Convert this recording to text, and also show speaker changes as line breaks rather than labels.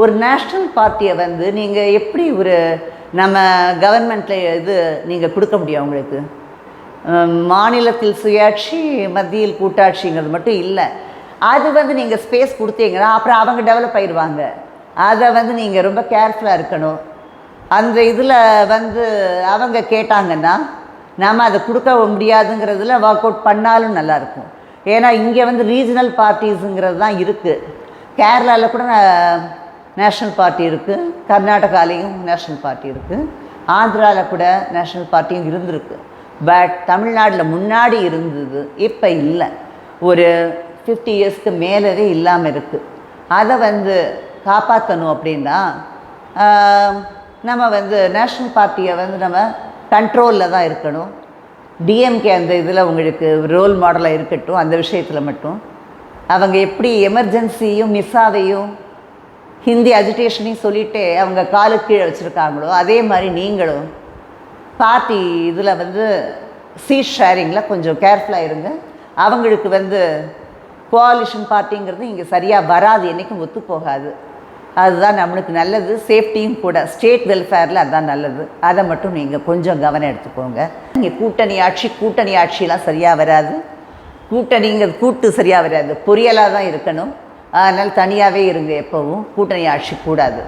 ஒரு நேஷ்னல் பார்ட்டியை வந்து நீங்கள் எப்படி ஒரு நம்ம கவர்மெண்ட்டில் நீங்கள் கொடுக்க முடியும் அவங்களுக்கு? மாநிலத்தில் சுயாட்சி, மத்தியில் கூட்டாட்சிங்கிறது மட்டும் இல்லை. அது வந்து நீங்கள் ஸ்பேஸ் கொடுத்தீங்கன்னா அப்புறம் அவங்க டெவலப் ஆயிடுவாங்க. அதை வந்து நீங்கள் ரொம்ப கேர்ஃபுல்லாக இருக்கணும். அந்த இதில் வந்து அவங்க கேட்டாங்கன்னா நாம் அதை கொடுக்க முடியாதுங்கிறதுல வாக் அவுட் பண்ணாலும் நல்லாயிருக்கும். ஏன்னா இங்கே வந்து ரீஜனல் பார்ட்டிஸுங்கிறது தான் இருக்குது. கேரளாவில் கூட நேஷ்னல் பார்ட்டி இருக்குது, கர்நாடகாலேயும் நேஷ்னல் பார்ட்டி இருக்குது, ஆந்திராவில் கூட நேஷ்னல் பார்ட்டியும் இருந்திருக்கு. பட் தமிழ்நாட்டில் முன்னாடி இருந்தது, இப்போ இல்லை. ஒரு 50 இயர்ஸ்க்கு மேலவே இல்லாமல் இருக்குது. அதை வந்து காப்பாற்றணும் அப்படின்னா நம்ம வந்து நேஷ்னல் பார்ட்டியை வந்து நம்ம கண்ட்ரோலில் தான் இருக்கணும். டிஎம்கே அந்த இதில் உங்களுக்கு ரோல் மாடலாக இருக்கட்டும். அந்த விஷயத்தில் மட்டும் அவங்க எப்படி எமர்ஜென்சியும் மிஸ்ஸாவையும் ஹிந்தி அஜிடேஷனையும் சொல்லிவிட்டு அவங்க காலுக்கு கீழே வச்சுருக்காங்களோ அதே மாதிரி நீங்களும் பார்ட்டி இதில் வந்து சீட் ஷேரிங்கில் கொஞ்சம் கேர்ஃபுல்லாக இருங்க. அவங்களுக்கு வந்து கோஆலிஷன் பார்ட்டிங்கிறது இங்கே சரியாக வராது, என்றைக்கும் ஒத்து போகாது. அதுதான் நம்மளுக்கு நல்லது, சேஃப்டியும் கூட. ஸ்டேட் வெல்ஃபேரில் அதுதான் நல்லது. அதை மட்டும் நீங்கள் கொஞ்சம் கவனம் எடுத்துக்கோங்க. இங்கே கூட்டணி ஆட்சியெலாம் சரியாக வராது. கூட்டணிங்கிறது கூட்டு சரியாக வராது, பொரியலாக தான் இருக்கணும். அதனால் தனியாகவே இருங்க, எப்போவும் கூட்டணி ஆட்சி கூடாது.